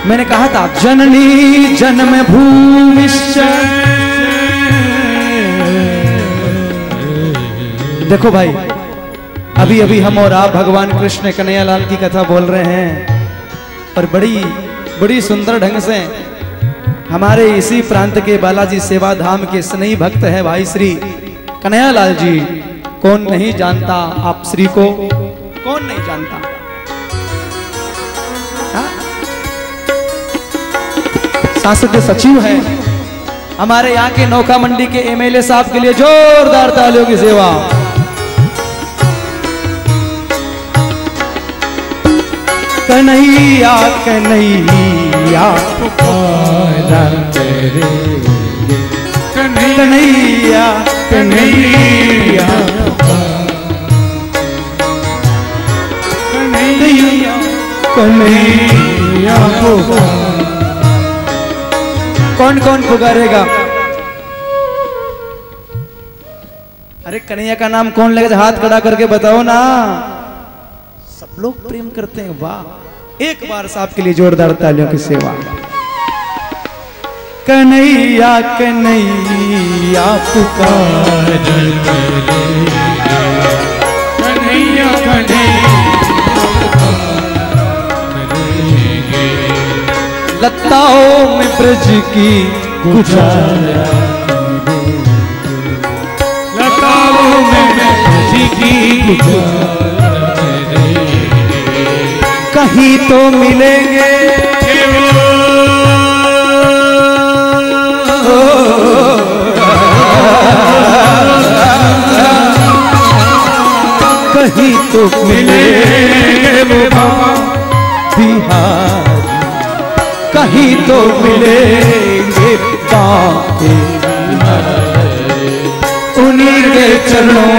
मैंने कहा था जननी जन्म भूमिश्च। देखो भाई, अभी अभी हम और आप भगवान कृष्ण कन्हैया लाल की कथा बोल रहे हैं और बड़ी सुंदर ढंग से हमारे इसी प्रांत के बालाजी सेवा धाम के स्नेही भक्त है भाई श्री कन्हैया लाल जी। कौन नहीं जानता आप श्री को? कौन नहीं जानता? सांसद सचिव है हमारे यहाँ के नौका मंडी के एमएलए साहब के लिए जोरदार तालियों की सेवा। कन्हैया कन्हैया पुकारा तेरे, कन्हैया कन्हैया कन्हैया कन्हैया पुकारा। कौन कौन पुकारेगा? अरे कन्हैया का नाम कौन लेगा? हाथ खड़ा करके बताओ ना। सब लोग प्रेम करते हैं। वाह, एक बार साहब के लिए जोरदार तालियों की सेवा। कन्हैया कन्हैया पुकार, कन्हैया कन्हैया लताओं में ब्रज की गुजारा, लताओं में ब्रज की गुजारा, कहीं तो मिलेंगे कहीं तो मिलेंगे वो बाबा बिहारी, कहीं तो मिलेंगे बाबे बिहारी, उन्हीं के चरणों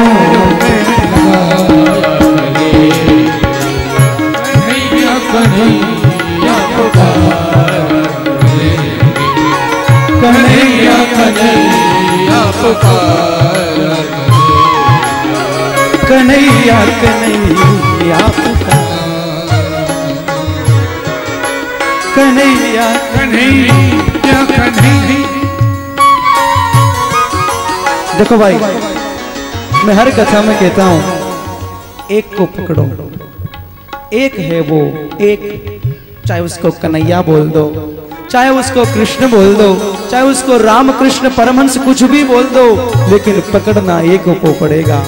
में कन्हैया कन्हैया कन्हैया कन्हैया कन्हैया कन्हैया कन्हैया कन्हैया कन्हैया। देखो भाई, मैं हर कथा में कहता हूं एक को पकड़ो, एक है वो एक, चाहे उसको कन्हैया बोल दो, चाहे उसको कृष्ण बोल दो, चाहे उसको राम कृष्ण परमहंस कुछ भी बोल दो, लेकिन पकड़ना एक को पड़ेगा।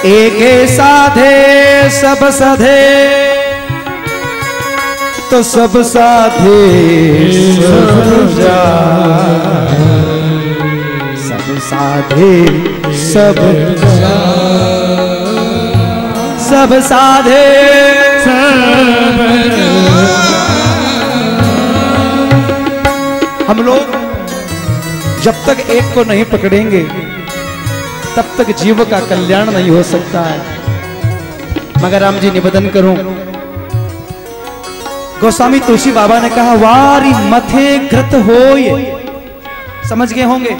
एक साधे सब साधे तो सब साधे सब जाए, सब साधे सब सब साधे सब। हम लोग जब तक एक को नहीं पकड़ेंगे तब तक जीव का कल्याण नहीं हो सकता है। मगर राम जी निवेदन करूं, गोस्वामी तुलसी बाबा ने कहा वारी मथे घृत होय, समझ गए होंगे,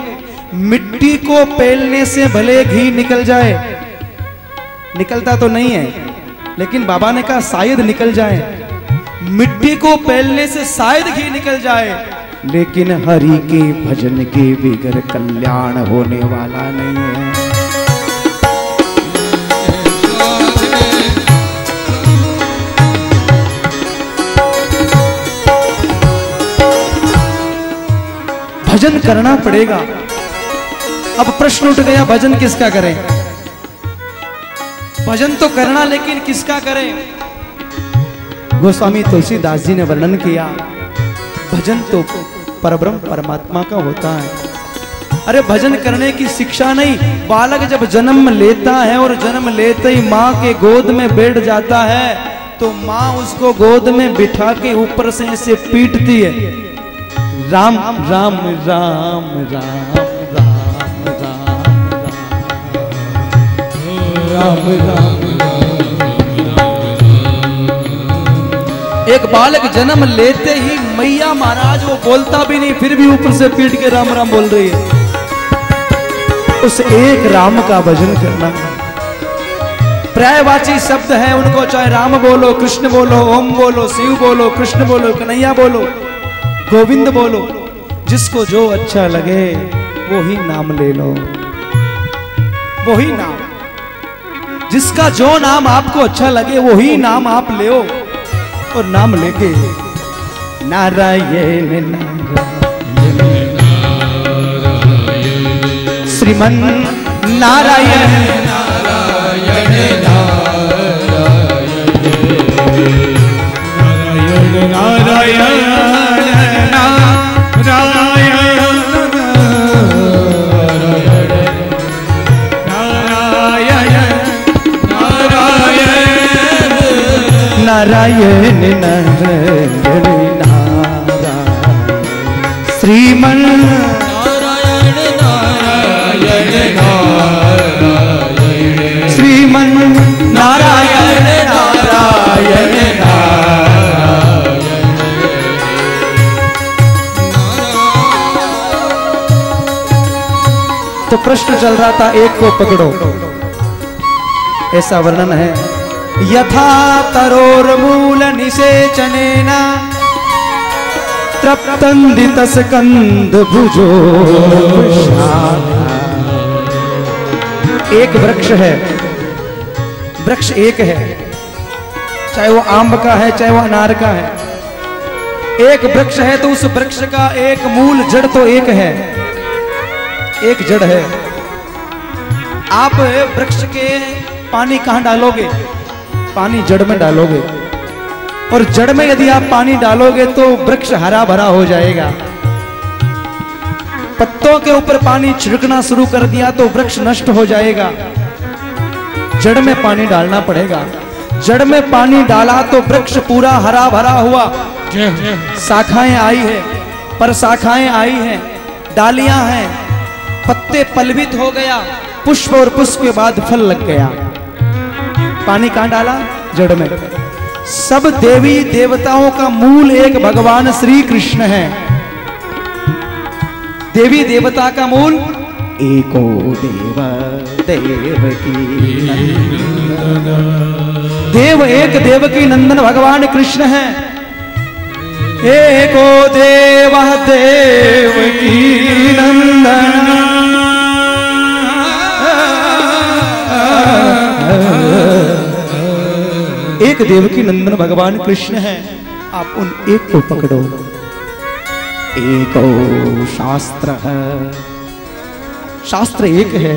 मिट्टी को पेलने से भले घी निकल जाए, निकलता तो नहीं है लेकिन बाबा ने कहा शायद निकल जाए, मिट्टी को पेलने से शायद घी निकल जाए, लेकिन हरि के भजन के बगैर कल्याण होने वाला नहीं है। भजन करना पड़ेगा। अब प्रश्न उठ गया, भजन किसका करें? भजन तो करना, लेकिन किसका करें? गोस्वामी तुलसीदास जी ने वर्णन किया, भजन तो परब्रह्म परमात्मा का होता है। अरे भजन करने की शिक्षा नहीं, बालक जब जन्म लेता है और जन्म लेते ही माँ के गोद में बैठ जाता है तो माँ उसको गोद में बिठा के ऊपर से ऐसे पीटती है, राम राम राम राम राम राम राम। एक बालक जन्म लेते ही मैया महाराज वो बोलता भी नहीं, फिर भी ऊपर से पीट के राम राम बोल रही है। उस एक राम का भजन करना, पर्यायवाची शब्द है उनको, चाहे राम बोलो, कृष्ण बोलो, ओम बोलो, शिव बोलो, कृष्ण बोलो, कन्हैया बोलो, गोविंद बोलो, जिसको जो अच्छा लगे वो ही नाम ले लो, वही नाम, जिसका जो नाम आपको अच्छा लगे वही नाम आप ले, और नाम लेके नारायण नारायण श्रीमन नारायण नारायण नारायण नारायण नारायण नारायण नारायण श्रीमन नारायण नारायण नारायण श्रीमन नारायण नारायण नारायण। तो प्रश्न चल रहा था एक को पकड़ो, ऐसा वर्णन है, यथा तरोर्मूल निषेचनेन तृप्तंदित स्कंद भुजो। एक वृक्ष है, वृक्ष एक है, चाहे वो आम का है चाहे वो अनार का है, एक वृक्ष है तो उस वृक्ष का एक मूल जड़ तो एक है, एक जड़ है। आप वृक्ष के पानी कहां डालोगे? पानी जड़ में डालोगे, और जड़ में यदि आप पानी डालोगे तो वृक्ष हरा भरा हो जाएगा। पत्तों के ऊपर पानी छिड़कना शुरू कर दिया तो वृक्ष नष्ट हो जाएगा। जड़ में पानी डालना पड़ेगा। जड़ में पानी डाला तो वृक्ष पूरा हरा भरा हुआ, शाखाएं आई है, पर शाखाएं आई हैं, डालियां हैं, पत्ते पल्लवित हो गया, पुष्प और पुष्प के बाद फल लग गया। पानी कहां डाला? जड़ में। सब देवी देवताओं का मूल एक भगवान श्री कृष्ण है। देवी देवता का मूल एको देव देवकी नंदन। देव एक देवकी नंदन भगवान कृष्ण है। एको देव देवकी नंदन। एक देवकी नंदन भगवान कृष्ण है। आप उन एक को पकड़ो। एको शास्त्र है, शास्त्र एक है।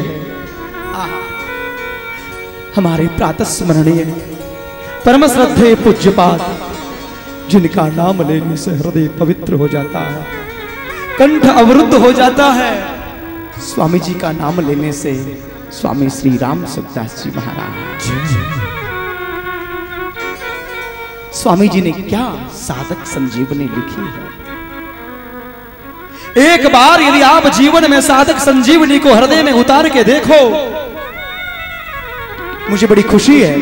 हमारे प्रातः स्मरणीय परम श्रद्धेय पूज्यपाद, जिनका नाम लेने से हृदय पवित्र हो जाता है, कंठ अवरुद्ध हो जाता है। स्वामी जी का नाम लेने से स्वामी श्री राम सुखदास जी महाराज, स्वामी जी ने क्या साधक संजीवनी लिखी है। एक बार यदि आप जीवन में साधक संजीवनी को हृदय में उतार के देखो, मुझे बड़ी खुशी है।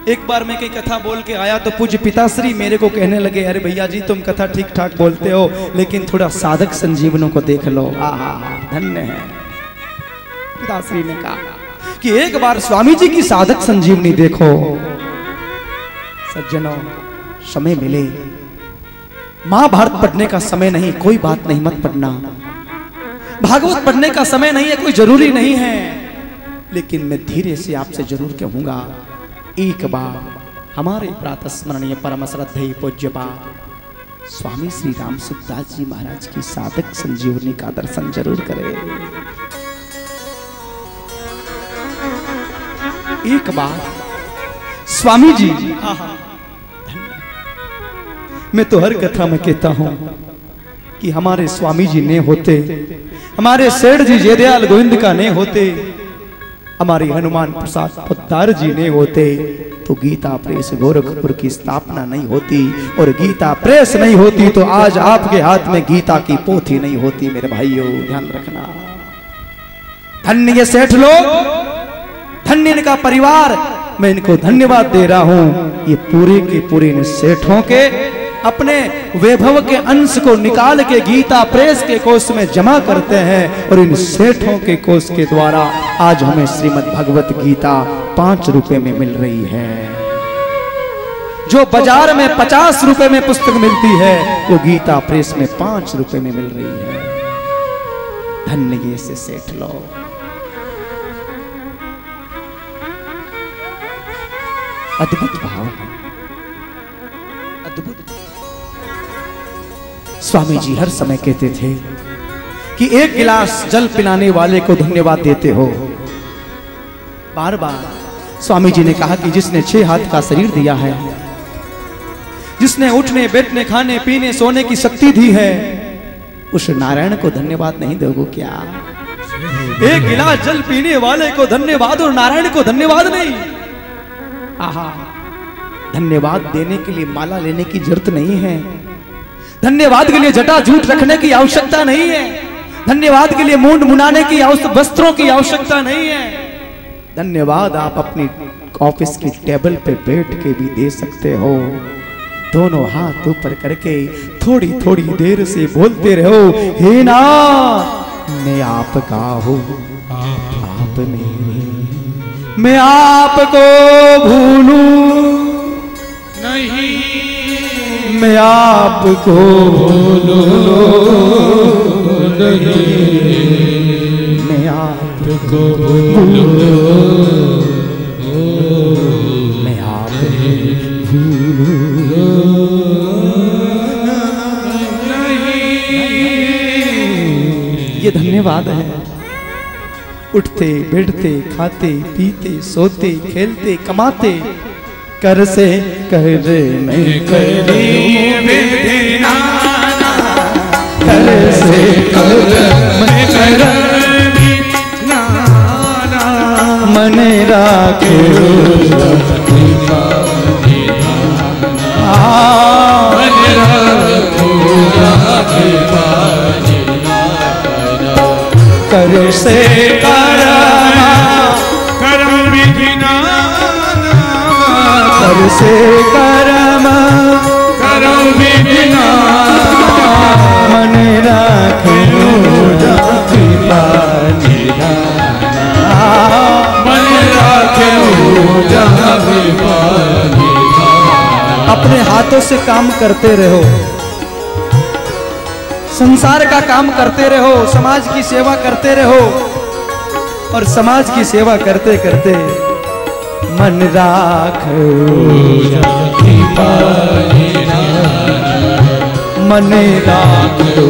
एक बार मैं कोई कथा बोल के आया तो पूज्य पिताश्री मेरे को कहने लगे, अरे भैया जी तुम कथा ठीक ठाक बोलते हो, लेकिन थोड़ा साधक संजीवनों को देख लो। आहा, धन्य है। पिताश्री ने कहा कि एक बार स्वामी जी की साधक संजीवनी देखो। सज्जनों, समय मिले, महाभारत पढ़ने का समय नहीं, कोई बात नहीं, मत पढ़ना। भागवत पढ़ने का समय नहीं है, कोई जरूरी नहीं है, लेकिन मैं धीरे से आपसे जरूर कहूंगा, एक बार हमारे प्रातः स्मरणीय परम श्रद्धेय पूज्यपाद स्वामी श्री राम सुखदास जी महाराज की साधक संजीवनी का दर्शन जरूर करें। एक बार स्वामी जी, मैं तो हर कथा में कहता हूं कि हमारे स्वामी जी ने होते, हमारे सेठ जी जयदयाल गोविंद का ने होते, हमारे हनुमान प्रसाद पोद्दार जी ने होते, तो गीता प्रेस गोरखपुर की स्थापना नहीं होती, और गीता प्रेस नहीं होती तो आज आपके हाथ में गीता की पोथी नहीं होती। मेरे भाइयों, ध्यान रखना। धन्य ये सेठ लोग, धन्य इनका परिवार, मैं इनको धन्यवाद दे रहा हूं। ये पूरे के पूरे इन सेठों के अपने वैभव के अंश को निकाल के गीता प्रेस के कोष में जमा करते हैं, और इन सेठों के कोष के द्वारा आज हमें श्रीमद् भगवत गीता 5 रुपए में मिल रही है। जो बाजार में 50 रुपए में पुस्तक मिलती है, वो गीता प्रेस में 5 रुपए में मिल रही है। धन्य ये से सेठ लोग। अद्भुत भाव है, अद्भुत। स्वामी जी हर समय कहते थे कि एक गिलास जल पिलाने वाले को धन्यवाद देते हो। बार बार स्वामी जी ने कहा कि जिसने 6 हाथ का शरीर दिया है, जिसने उठने बैठने खाने पीने सोने की शक्ति दी है, उस नारायण को धन्यवाद नहीं दोगे क्या? एक गिलास जल पीने वाले को धन्यवाद और नारायण को धन्यवाद नहीं। आहा, धन्यवाद देने के लिए माला लेने की जरूरत नहीं है, धन्यवाद के लिए जटा जूट रखने की आवश्यकता नहीं है, धन्यवाद के लिए मूंड मुनाने की वस्त्रों की आवश्यकता नहीं है। धन्यवाद आप अपनी ऑफिस की टेबल पे बैठ के भी दे सकते हो। दोनों हाथ ऊपर करके थोड़ी थोड़ी देर से बोलते रहो, हे ना मैं आपका हूँ, आप मेरे, मैं आपको भूलूं नहीं, मैं आपको भूलूं नहीं, मैं आपको भूलूं, मैं आपको भूलूं नहीं। ये धन्यवाद है। उठते बैठते खाते पीते सोते खेलते कमाते, कर से कर मैं करी विधिना, कर से कर मैं कर मन राखे कर से करम विधिना कर से करम विधिना मन राखे कृपा मन राखे अपने हाथों से काम करते रहो, संसार का काम करते रहो, समाज की सेवा करते रहो और समाज की सेवा करते करते मन राखो मन राखो।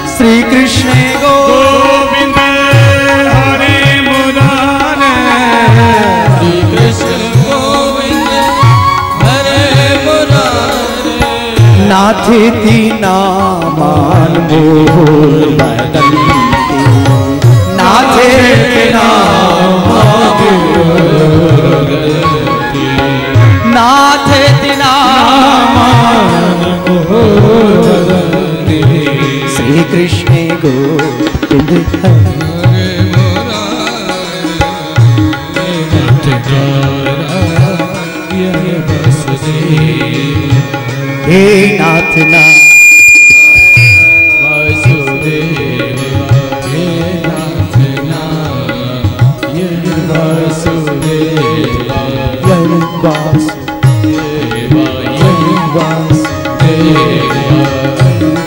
श्री कृष्ण गोविंद हरे मुरारे श्री कृष्ण गोविंद हरे मुरारे नाथे दीना मान मोर बदंती नाथे दीना नाथे दीना श्री कृष्ण गोविंद हरे हे नाथ ना वासुदेव हे नाथ ना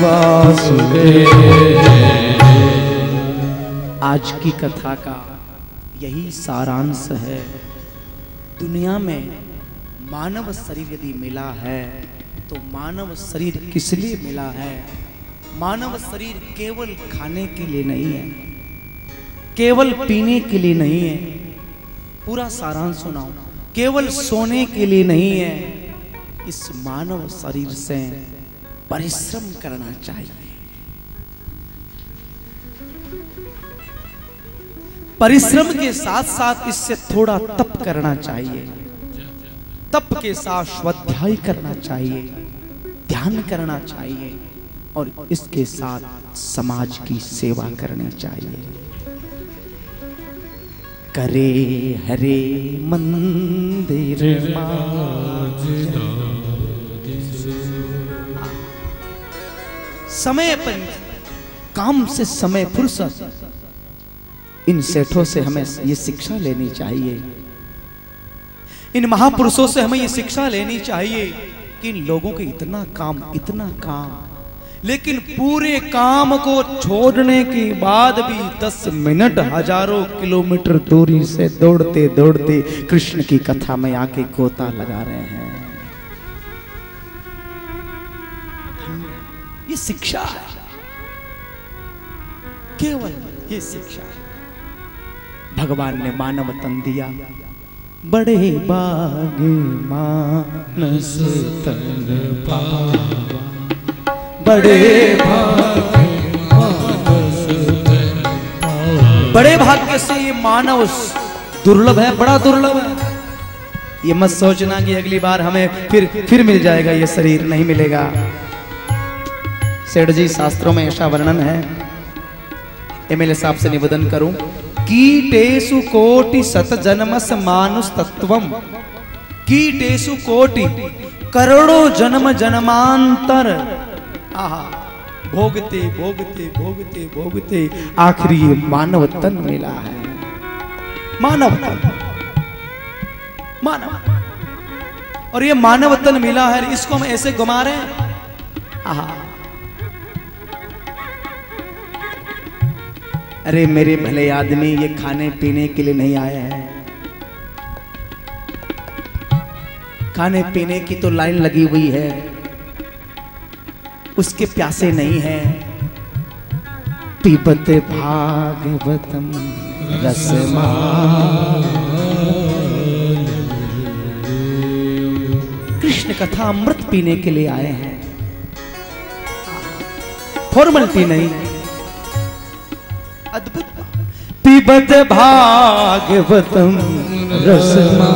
वासुदेव आज की कथा का यही सारांश है। दुनिया में मानव शरीर यदि मिला है तो मानव शरीर किस लिए मिला है? मानव शरीर केवल खाने के लिए नहीं है, केवल पीने के लिए नहीं है, पूरा सारांश सुनाऊं, केवल सोने के लिए नहीं है। इस मानव शरीर से परिश्रम करना चाहिए। परिश्रम के साथ साथ इससे थोड़ा तप करना चाहिए, तप के साथ स्वाध्याय करना चाहिए, ध्यान करना चाहिए और इसके साथ समाज की सेवा करनी चाहिए। करे हरे मंदिर समय पर काम से समय फुर्सत, इन सेठों से हमें ये शिक्षा लेनी चाहिए, इन महापुरुषों से हमें ये शिक्षा लेनी चाहिए कि इन लोगों के इतना काम, लेकिन पूरे काम को छोड़ने के बाद भी 10 मिनट हजारों किलोमीटर दूरी से दौड़ते दौड़ते कृष्ण की कथा में आके गोता लगा रहे हैं। ये शिक्षा है, केवल ये शिक्षा है। भगवान ने मानव तन दिया, बड़े बागे मानस तन पावा, बड़े बड़े भाग्य से ये मानव दुर्लभ है, बड़ा दुर्लभ है। ये मत सोचना कि अगली बार हमें फिर मिल जाएगा ये शरीर, नहीं मिलेगा। सेठ जी शास्त्रों में ऐसा वर्णन है, एमएलए साहब से निवेदन करूं, कीटेषु कोटि शत जन्मस मानुष तत्वम, कीटेषु कोटि करोड़ों जन्म जन्मांतर आहा भोगते भोगते भोगते भोगते आखिरी ये मानव तन मिला है। मानव तन, मानव, और ये मानव तन मिला है, इसको हम ऐसे घुमा रहे हैं। आहा, अरे मेरे भले आदमी, ये खाने पीने के लिए नहीं आए हैं। खाने पीने की तो लाइन लगी हुई है, उसके प्यासे नहीं है। पीबत भागवतम रसमा, कृष्ण कथा अमृत पीने के लिए आए हैं, फॉर्मलिटी नहीं। अद्भुत पिबत भागवतम रसमा